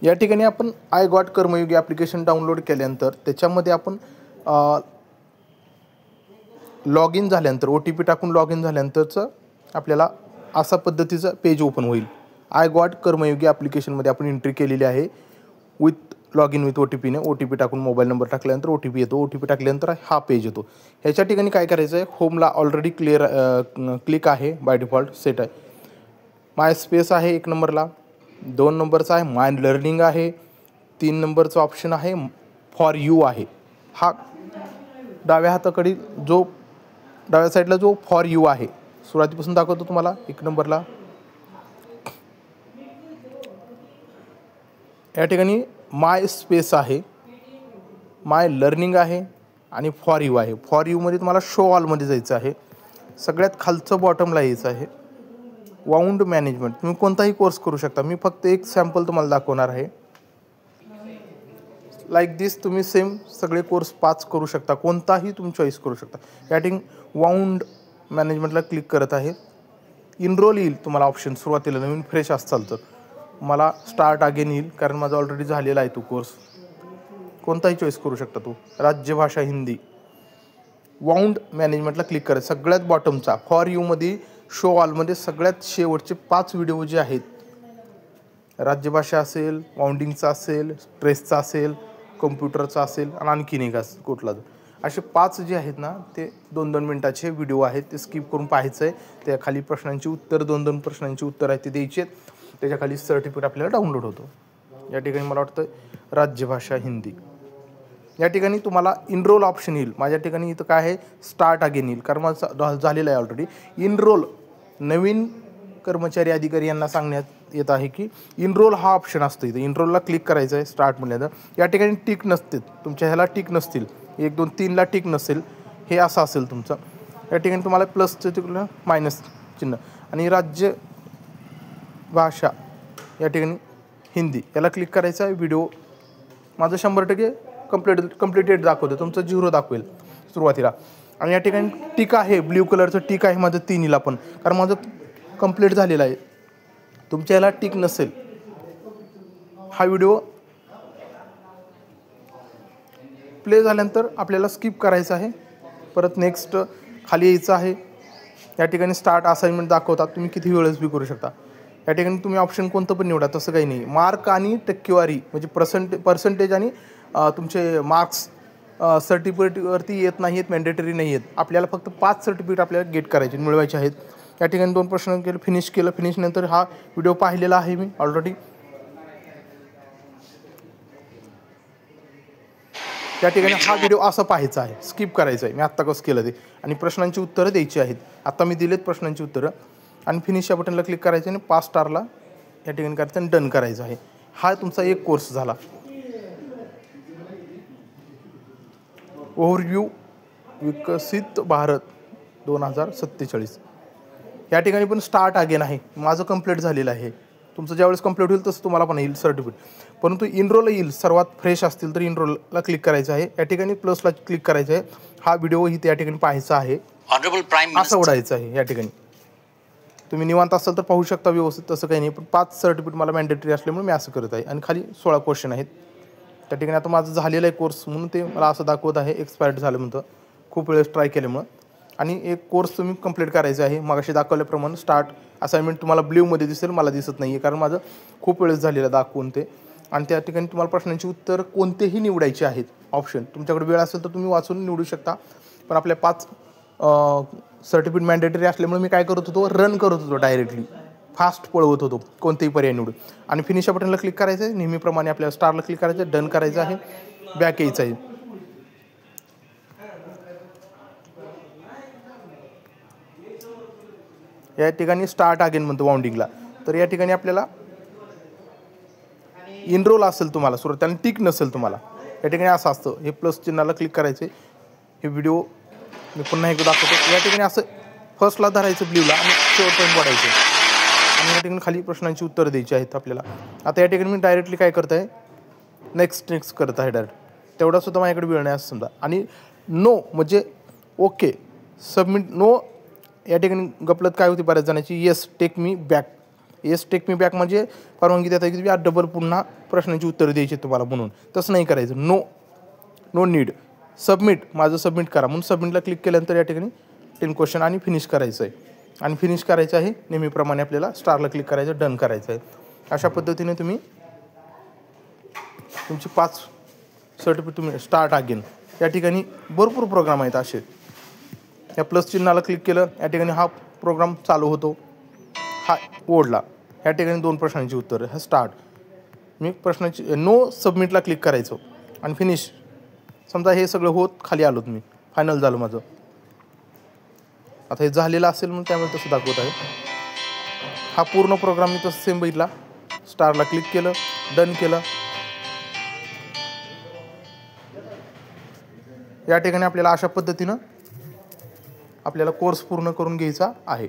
या ठिकाणी आपण I got Karmayogi application download केल्यानंतर त्याच्यामध्ये आपण लॉग इन झाल्यानंतर OTP टाकून लॉग इन झाल्यानंतरचं आपल्याला अशा पद्धतीचं पेज ओपन होईल. आय गॉट कर्मयोगी ॲप्लिकेशनमध्ये आपण एंट्री केलेली आहे विथ लॉग इन विथ OTPने. OTP टाकून मोबाईल नंबर टाकल्यानंतर OTP येतो. OTP टाकल्यानंतर हा पेज येतो. ह्याच्या ठिकाणी काय करायचं आहे, होमला ऑलरेडी क्लिक आहे, बाय डिफॉल्ट सेट आहे. माय स्पेस आहे 1 नंबरला, 2 नंबरचा आहे माय लर्निंग आहे, 3 नंबरचा ऑप्शन आहे फॉर यू आहे. हा डाव्या हाताकडील डाव्या साईडला जो फॉर यू आहे सुरुवातीपासून दाखवतो तुम्हाला. 1 नंबरला या ठिकाणी माय स्पेस आहे, माय लर्निंग आहे आणि फॉर यू आहे. फॉर यूमध्ये तुम्हाला शो ऑलमध्ये जायचं आहे. सगळ्यात खालचं बॉटमला यायचं आहे वाउंड मॅनेजमेंट. तुम्ही कोणताही कोर्स करू शकता. मी फक्त एक सॅम्पल तुम्हाला दाखवणार आहे. लाईक दिस तुम्ही सेम सगळे कोर्स 5 करू शकता, कोणताही तुम्ही चॉईस करू शकता. या ठिकाणी वाउंड मॅनेजमेंटला क्लिक करत आहे. इनरोल येईल तुम्हाला ऑप्शन सुरुवातीला, नवीन फ्रेश असाल तर. मला स्टार्ट अगेन येईल कारण माझा ऑलरेडी झालेला आहे तो कोर्स. कोणताही चॉईस करू शकता तू. राज्यभाषा हिंदी. वाउंड मॅनेजमेंटला क्लिक करा. सगळ्यात बॉटमचा फॉर यूमध्ये शो ऑलमध्ये सगळ्यात शेवटचे 5 व्हिडिओ जे आहेत, राज्यभाषा असेल, वाउंडिंगचा असेल, स्ट्रेसचा असेल, कम्प्युटरचा असेल आणि आणखीन एक कुठला असे 5 जे आहेत ना ते 2-2 मिनिटाचे व्हिडिओ आहेत. ते स्किप करून पाहायचं आहे. त्या खाली प्रश्नांची उत्तर 2-2 प्रश्नांची उत्तर आहेत ते द्यायचे आहेत. त्याच्या खाली सर्टिफिकेट आपल्याला डाउनलोड होतो. या ठिकाणी मला वाटतं राज्यभाषा हिंदी. या ठिकाणी तुम्हाला इनरोल ऑप्शन येईल. माझ्या ठिकाणी इथं काय आहे, स्टार्ट अगेन येईल कारण माझं झालेलं आहे ऑलरेडी. इनरोल नवीन कर्मचारी अधिकारी यांना सांगण्यात येत आहे की इनरोल हा ऑप्शन असतो. इथं इनरोलला क्लिक करायचं आहे. स्टार्ट म्हटलं या ठिकाणी टिक नसतील तुमच्या, ह्याला टिक नसतील, 1 2 3ला टिक नसेल, हे असं असेल तुमचं. या ठिकाणी तुम्हाला प्लसचं तिकडलं मायनस चिन्ह आणि राज्य भाषा या ठिकाणी हिंदी याला क्लिक करायचं आहे. व्हिडिओ माझं 100% कंप्लीटेड दाखवतं, तुमचं 0 दाखवेल सुरुवातीला. आणि या ठिकाणी टिक आहे, ब्ल्यू कलरचं टिक आहे माझं 3ला पण, कारण माझं कंप्लीट झालेलं आहे. तुमच्या याला टिक नसेल, हा व्हिडिओ प्ले झाल्यानंतर आपल्याला स्किप करायचं आहे. परत नेक्स्ट खाली यायचं आहे. या ठिकाणी स्टार्ट असाइनमेंट दाखवतात, तुम्ही किती वेळेस बी करू शकता. या ठिकाणी तुम्ही ऑप्शन कोणतं पण निवडा, तसं काही नाही. मार्क आणि टक्केवारी म्हणजे पर्सेंटेज आणि तुमचे मार्क्स सर्टिफिकेटवरती येत नाही आहेत, मॅन्डेटरी नाही आहेत. आपल्याला फक्त 5 सर्टिफिकेट आपल्याला गेट करायचे, मिळवायचे आहेत. या ठिकाणी 2 प्रश्न केले, फिनिश केलं. फिनिश नंतर हा व्हिडिओ पाहिलेला आहे मी ऑलरेडी. त्या ठिकाणी हा व्हिडिओ असं पाहायचा आहे, स्किप करायचं आहे. मी आत्ता कसं केलं ते. आणि प्रश्नांची उत्तरं द्यायची आहेत. आता मी दिलेत प्रश्नांची उत्तरं. आणि फिनिश या बटनला क्लिक करायचं आणि 5 स्टारला या ठिकाणी करायचं आणि डन करायचं आहे. हा तुमचा एक कोर्स झाला. ओव्हरव्ह्यू विकसित भारत 2047. या ठिकाणी पण स्टार्ट अगेन आहे. माझं कंप्लीट झालेलं आहे. तुमचं ज्यावेळेस कंप्लीट होईल तसं तुम्हाला पण येईल सर्टिफिकेट. परंतु इनरोल येईल, सर्वात फ्रेश असतील तर इनरोलला क्लिक करायचं आहे. या ठिकाणी प्लसला क्लिक करायचं आहे. हा व्हिडिओही त्या ठिकाणी पाहायचा आहे, असं उडायचं आहे. या ठिकाणी तुम्ही निवांत असाल तर पाहू शकता व्यवस्थित, तसं काही नाही. पण 5 सर्टिफिकेट मला मॅन्डेटरी असल्यामुळे मी असं करत आहे. आणि खाली 16 क्वेश्चन आहेत. त्या ठिकाणी आता माझं झालेलं आहे कोर्स म्हणून ते मला असं दाखवत आहे एक्सपायर्ड झालं म्हणतं, खूप वेळेस ट्राय केल्यामुळं. आणि एक कोर्स तुम्ही कंप्लीट करायचा आहे. मगाशी दाखवल्याप्रमाणे स्टार्ट असाइनमेंट तुम्हाला ब्ल्यूमध्ये दिसेल, मला दिसत नाही आहे कारण माझं खूप वेळेस झालेलं दाखवून ते. आणि त्या ठिकाणी तुम्हाला प्रश्नांची उत्तर कोणतेही निवडायचे आहेत ऑप्शन. तुमच्याकडे वेळ असेल तर तुम्ही वाचून निवडू शकता. पण आपल्या 5 सर्टिफिकेट मॅन्डेटरी असल्यामुळे मी काय करत होतो, रन करत होतो, डायरेक्टली फास्ट पळवत होतो कोणतेही पर्याय निवडून. आणि फिनिश या बटनला क्लिक करायचं आहे. नेहमीप्रमाणे आपल्याला स्टारला क्लिक करायचं आहे, डन करायचं आहे, बॅक यायचं आहे. या ठिकाणी स्टार्ट अगेन म्हणतो वाउंडिंगला. तर या ठिकाणी आपल्याला इनरोल असेल तुम्हाला सुरुवातीला, टिक नसेल तुम्हाला, या ठिकाणी असं असतं. हे प्लस चिन्हाला क्लिक करायचे. हे व्हिडिओ मी पुन्हा एकदा दाखवतो. या ठिकाणी असं फर्स्टला धरायचं ब्ल्यूला आणि शेवटपर्यंत वाढायचं. आणि या ठिकाणी खाली प्रश्नांची उत्तरं द्यायची आहेत आपल्याला. आता या ठिकाणी मी डायरेक्टली काय करत आहे, नेक्स्ट करत आहे डायरेक्ट. तेवढासुद्धा माझ्याकडे वेळ नाही असं समजा. आणि नो म्हणजे ओके, सबमिट. नो या ठिकाणी गपलत काय होती बऱ्याच जणांची, yes take me back. Yes take me back म्हणजे परवानगी देता की तुम्ही डबल पुन्हा प्रश्नांची उत्तरं द्यायची तुम्हाला, म्हणून तसं नाही करायचं. No need. सबमिट, माझं सबमिट करा म्हणून सबमिटला क्लिक केल्यानंतर या ठिकाणी 10 क्वेश्चन आणि फिनिश करायचं आहे. आणि फिनिश करायचं आहे नेहमीप्रमाणे आपल्याला स्टारला क्लिक करायचं, डन करायचं आहे. अशा पद्धतीने तुम्ही तुमची 5 सर्टिफिकेट तुम्ही स्टार्ट अगेन. या ठिकाणी भरपूर प्रोग्राम आहेत असे. या प्लस चिन्हाला क्लिक केलं, या ठिकाणी हा प्रोग्राम चालू होतो. हा ओढला, या ठिकाणी 2 प्रश्नांची उत्तर, हा स्टार्ट. मी प्रश्नाची नो सबमिटला क्लिक करायचं आणि फिनिश. समजा हे सगळं होत खाली आलो तुम्ही, फायनल झालं माझं. आता हे झालेलं असेल म्हणून त्यामुळे तसं दाखवत आहे. हा पूर्ण प्रोग्राम मी तसं सेम बघितला. स्टारला क्लिक केलं, डन केलं. या ठिकाणी आपल्याला अशा पद्धतीनं आपल्याला कोर्स पूर्ण करून घ्यायचा आहे.